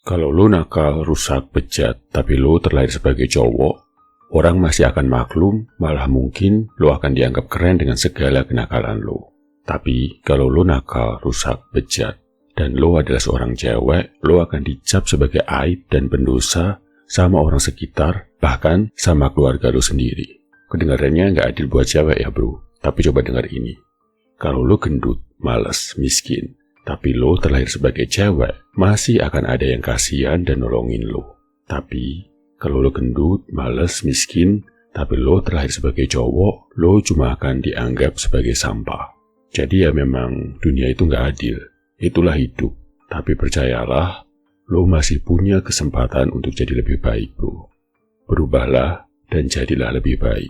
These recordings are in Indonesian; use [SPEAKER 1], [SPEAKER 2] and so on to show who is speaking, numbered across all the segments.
[SPEAKER 1] Kalau lo nakal, rusak, bejat, tapi lo terlahir sebagai cowok, orang masih akan maklum, malah mungkin lo akan dianggap keren dengan segala kenakalan lo. Tapi kalau lo nakal, rusak, bejat, dan lo adalah seorang cewek, lo akan dicap sebagai aib dan pendosa sama orang sekitar, bahkan sama keluarga lo sendiri. Kedengarannya nggak adil buat cewek ya bro, tapi coba dengar ini. Kalau lo gendut, malas, miskin, tapi lo terlahir sebagai cewek, masih akan ada yang kasihan dan nolongin lo. Tapi kalau lo gendut, malas, miskin, tapi lo terlahir sebagai cowok, lo cuma akan dianggap sebagai sampah. Jadi ya memang dunia itu nggak adil. Itulah hidup. Tapi percayalah, lo masih punya kesempatan untuk jadi lebih baik bro. Berubahlah dan jadilah lebih baik.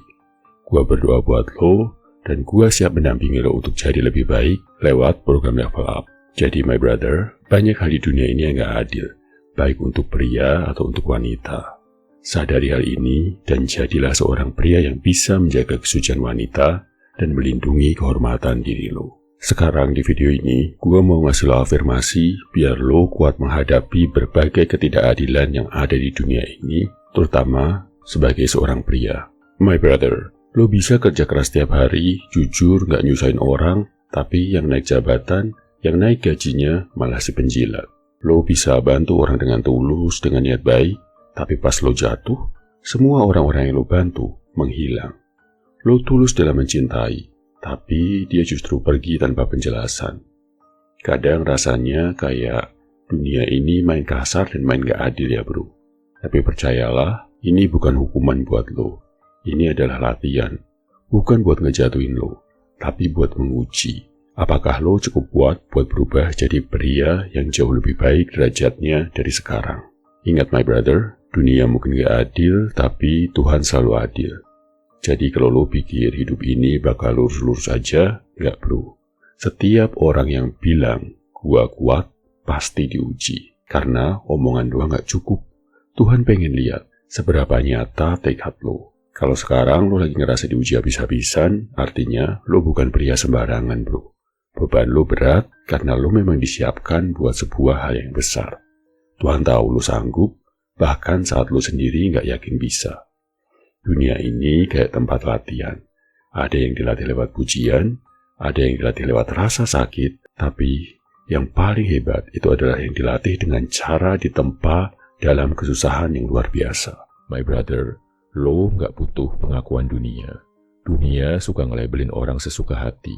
[SPEAKER 1] Gua berdoa buat lo, dan gua siap mendampingi lo untuk jadi lebih baik lewat program Level Up. Jadi my brother, banyak hal di dunia ini yang gak adil, baik untuk pria atau untuk wanita. Sadari hal ini dan jadilah seorang pria yang bisa menjaga kesucian wanita dan melindungi kehormatan diri lo. Sekarang di video ini, gue mau ngasih lo afirmasi biar lo kuat menghadapi berbagai ketidakadilan yang ada di dunia ini, terutama sebagai seorang pria. My brother, lo bisa kerja keras setiap hari, jujur, gak nyusahin orang, tapi yang naik jabatan, yang naik gajinya malah si penjilat. Lo bisa bantu orang dengan tulus, dengan niat baik, tapi pas lo jatuh, semua orang-orang yang lo bantu menghilang. Lo tulus dalam mencintai, tapi dia justru pergi tanpa penjelasan. Kadang rasanya kayak dunia ini main kasar dan main gak adil ya bro. Tapi percayalah, ini bukan hukuman buat lo. Ini adalah latihan, bukan buat ngejatuhin lo, tapi buat menguji. Apakah lo cukup kuat buat berubah jadi pria yang jauh lebih baik derajatnya dari sekarang? Ingat my brother, dunia mungkin gak adil, tapi Tuhan selalu adil. Jadi kalau lo pikir hidup ini bakal lurus-lurus aja, gak bro. Setiap orang yang bilang, gua kuat, pasti diuji. Karena omongan doang gak cukup. Tuhan pengen lihat seberapa nyata tekad lo. Kalau sekarang lo lagi ngerasa diuji habis-habisan, artinya lo bukan pria sembarangan bro. Beban lo berat karena lo memang disiapkan buat sebuah hal yang besar. Tuhan tahu lo sanggup, bahkan saat lo sendiri gak yakin bisa. Dunia ini kayak tempat latihan. Ada yang dilatih lewat pujian, ada yang dilatih lewat rasa sakit, tapi yang paling hebat itu adalah yang dilatih dengan cara ditempa dalam kesusahan yang luar biasa. My brother, lo gak butuh pengakuan dunia. Dunia suka ngelabelin orang sesuka hati.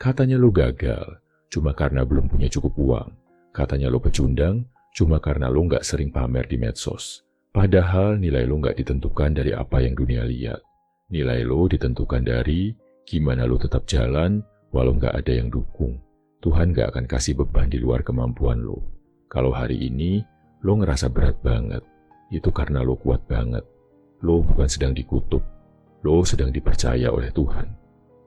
[SPEAKER 1] Katanya lo gagal, cuma karena belum punya cukup uang. Katanya lo pecundang, cuma karena lo gak sering pamer di medsos. Padahal nilai lo gak ditentukan dari apa yang dunia lihat. Nilai lo ditentukan dari gimana lo tetap jalan walau gak ada yang dukung. Tuhan gak akan kasih beban di luar kemampuan lo. Kalau hari ini lo ngerasa berat banget, itu karena lo kuat banget. Lo bukan sedang dikutuk, lo sedang dipercaya oleh Tuhan.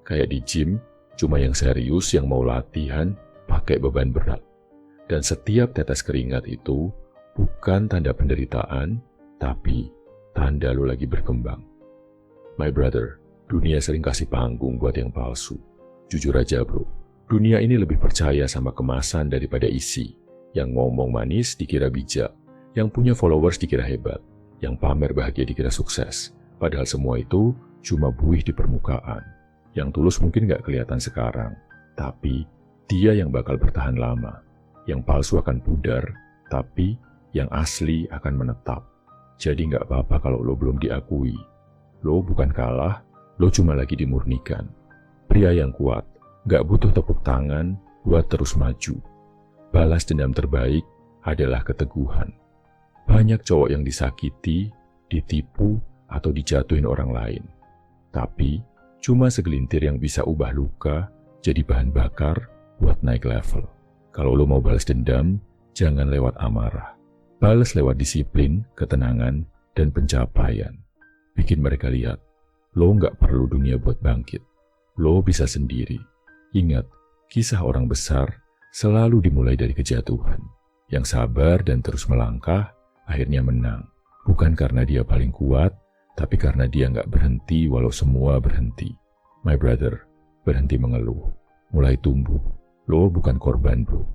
[SPEAKER 1] Kayak di gym, cuma yang serius yang mau latihan pakai beban berat. Dan setiap tetes keringat itu bukan tanda penderitaan, tapi tanda lo lagi berkembang. My brother, dunia sering kasih panggung buat yang palsu. Jujur aja bro, dunia ini lebih percaya sama kemasan daripada isi. Yang ngomong manis dikira bijak, yang punya followers dikira hebat, yang pamer bahagia dikira sukses. Padahal semua itu cuma buih di permukaan. Yang tulus mungkin gak kelihatan sekarang, tapi dia yang bakal bertahan lama. Yang palsu akan pudar, tapi yang asli akan menetap. Jadi gak apa-apa kalau lo belum diakui. Lo bukan kalah, lo cuma lagi dimurnikan. Pria yang kuat gak butuh tepuk tangan buat terus maju. Balas dendam terbaik adalah keteguhan. Banyak cowok yang disakiti, ditipu, atau dijatuhin orang lain. Tapi cuma segelintir yang bisa ubah luka jadi bahan bakar buat naik level. Kalau lo mau balas dendam, jangan lewat amarah. Balas lewat disiplin, ketenangan, dan pencapaian. Bikin mereka lihat, lo nggak perlu dunia buat bangkit. Lo bisa sendiri. Ingat, kisah orang besar selalu dimulai dari kejatuhan. Yang sabar dan terus melangkah, akhirnya menang. Bukan karena dia paling kuat, tapi karena dia nggak berhenti walau semua berhenti. My brother, berhenti mengeluh. Mulai tumbuh. Lo bukan korban bro.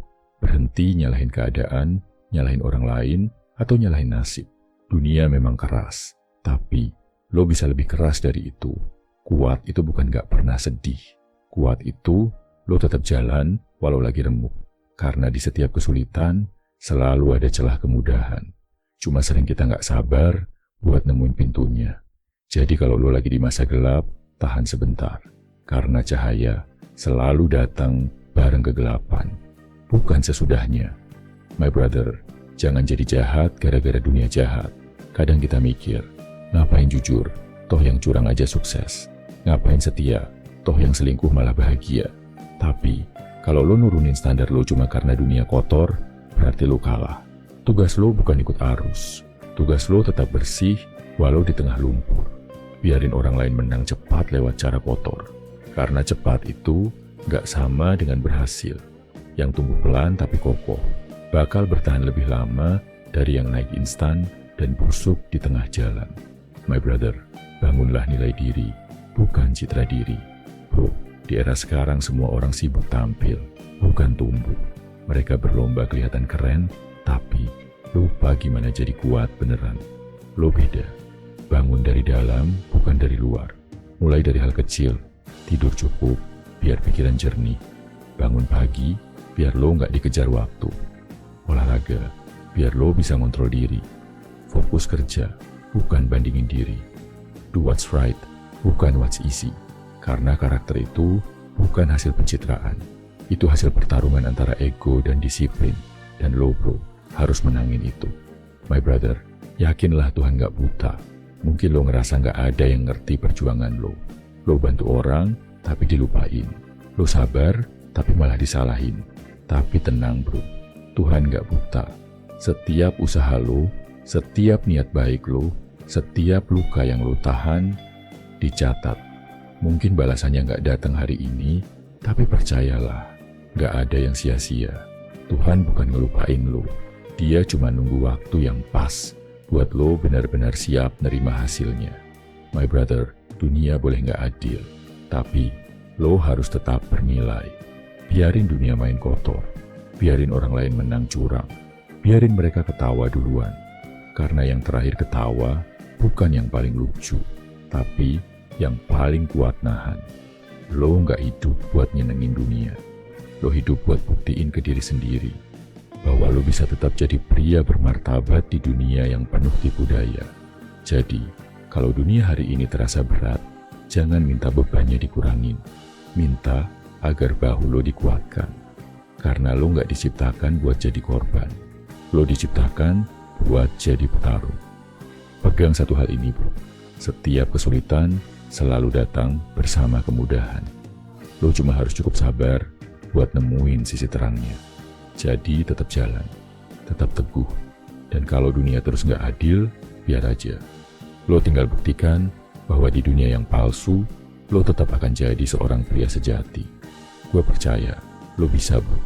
[SPEAKER 1] Berhenti nyalahin keadaan,
[SPEAKER 2] nyalahin orang lain, atau nyalahin nasib. Dunia memang keras, tapi lo bisa lebih keras dari itu. Kuat itu bukan gak pernah sedih. Kuat itu lo tetap jalan walau lagi remuk. Karena di setiap kesulitan selalu ada celah kemudahan. Cuma sering kita gak sabar buat nemuin pintunya. Jadi kalau lo lagi di masa gelap, tahan sebentar. Karena cahaya selalu datang bareng kegelapan, bukan sesudahnya. My brother, jangan jadi jahat gara-gara dunia jahat. Kadang kita mikir, ngapain jujur, toh yang curang aja sukses. Ngapain setia, toh yang selingkuh malah bahagia. Tapi, kalau lo nurunin standar lo cuma karena dunia kotor, berarti lo kalah. Tugas lo bukan ikut arus. Tugas lo tetap bersih walau di tengah lumpur. Biarin orang lain menang cepat lewat cara kotor. Karena cepat itu gak sama dengan berhasil. Yang tumbuh pelan tapi kokoh, bakal bertahan lebih lama dari yang naik instan dan busuk di tengah jalan. My brother, bangunlah nilai diri, bukan citra diri. Bro, di era sekarang semua orang sibuk tampil, bukan tumbuh. Mereka berlomba kelihatan keren, tapi lupa gimana jadi kuat beneran. Lo beda, bangun dari dalam, bukan dari luar. Mulai dari hal kecil, tidur cukup, biar pikiran jernih. Bangun pagi, biar lo nggak dikejar waktu. Olahraga, biar lo bisa ngontrol diri. Fokus kerja, bukan bandingin diri. Do what's right, bukan what's easy. Karena karakter itu bukan hasil pencitraan. Itu hasil pertarungan antara ego dan disiplin. Dan lo bro, harus menangin itu. My brother, yakinlah Tuhan gak buta. Mungkin lo ngerasa gak ada yang ngerti perjuangan lo. Lo bantu orang, tapi dilupain. Lo sabar, tapi malah disalahin. Tapi tenang bro, Tuhan gak buta. Setiap usaha lo, setiap niat baik lo, setiap luka yang lo tahan, dicatat. Mungkin balasannya gak datang hari ini, tapi percayalah, gak ada yang sia-sia. Tuhan bukan ngelupain lo, Dia cuma nunggu waktu yang pas buat lo benar-benar siap nerima hasilnya. My brother, dunia boleh gak adil, tapi lo harus tetap bernilai. Biarin dunia main kotor, biarin orang lain menang curang, biarin mereka ketawa duluan. Karena yang terakhir ketawa bukan yang paling lucu, tapi yang paling kuat nahan. Lo gak hidup buat nyenengin dunia. Lo hidup buat buktiin ke diri sendiri bahwa lo bisa tetap jadi pria bermartabat di dunia yang penuh tipu daya. Jadi, kalau dunia hari ini terasa berat, jangan minta bebannya dikurangin. Minta agar bahu lo dikuatkan. Karena lo gak diciptakan buat jadi korban. Lo diciptakan buat jadi petarung. Pegang satu hal ini bro. Setiap kesulitan selalu datang bersama kemudahan. Lo cuma harus cukup sabar buat nemuin sisi terangnya. Jadi tetap jalan, tetap teguh. Dan kalau dunia terus gak adil, biar aja. Lo tinggal buktikan bahwa di dunia yang palsu, lo tetap akan jadi seorang pria sejati. Gue percaya, lo bisa bro.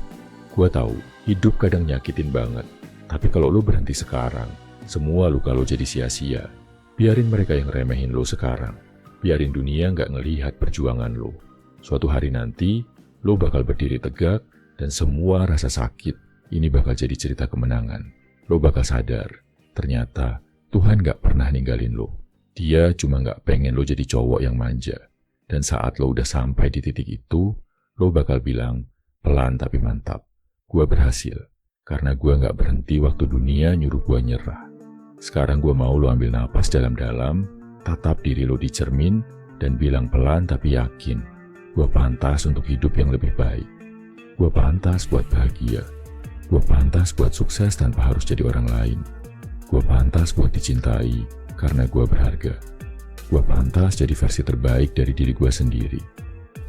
[SPEAKER 2] Gue tahu, hidup kadang nyakitin banget. Tapi kalau lo berhenti sekarang, semua luka lo jadi sia-sia. Biarin mereka yang remehin lo sekarang. Biarin dunia gak ngelihat perjuangan lo. Suatu hari nanti, lo bakal berdiri tegak dan semua rasa sakit ini bakal jadi cerita kemenangan. Lo bakal sadar, ternyata Tuhan gak pernah ninggalin lo. Dia cuma gak pengen lo jadi cowok yang manja. Dan saat lo udah sampai di titik itu, lo bakal bilang, pelan tapi mantap. Gue berhasil, karena gue gak berhenti waktu dunia nyuruh gue nyerah. Sekarang gue mau lo ambil napas dalam-dalam, tatap diri lo di cermin, dan bilang pelan tapi yakin, gue pantas untuk hidup yang lebih baik. Gue pantas buat bahagia. Gue pantas buat sukses tanpa harus jadi orang lain. Gue pantas buat dicintai karena gue berharga. Gue pantas jadi versi terbaik dari diri gue sendiri.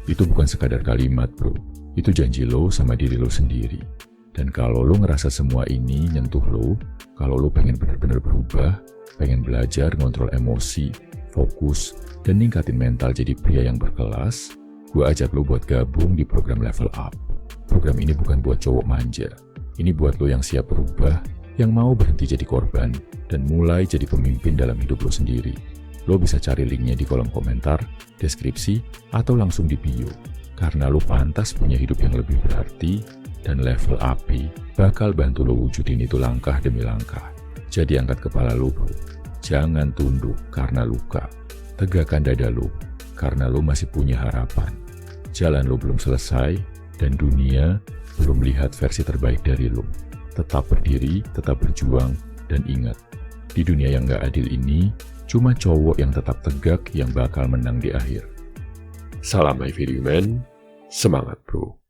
[SPEAKER 2] Itu bukan sekadar kalimat bro. Itu janji lo sama diri lo sendiri. Dan kalau lo ngerasa semua ini nyentuh lo, kalau lo pengen benar-benar berubah, pengen belajar ngontrol emosi, fokus, dan ningkatin mental jadi pria yang berkelas, gue ajak lo buat gabung di program Level Up. Program ini bukan buat cowok manja. Ini buat lo yang siap berubah, yang mau berhenti jadi korban, dan mulai jadi pemimpin dalam hidup lo sendiri. Lo bisa cari linknya di kolom komentar, deskripsi, atau langsung di bio. Karena lo pantas punya hidup yang lebih berarti, dan level api bakal bantu lo wujudin itu langkah demi langkah. Jadi angkat kepala lo, bro. Jangan tunduk karena luka. Tegakkan dada lo, karena lo masih punya harapan. Jalan lo belum selesai, dan dunia belum lihat versi terbaik dari lo. Tetap berdiri, tetap berjuang, dan ingat, di dunia yang gak adil ini, cuma cowok yang tetap tegak yang bakal menang di akhir.
[SPEAKER 1] Salam My Video Man, semangat bro.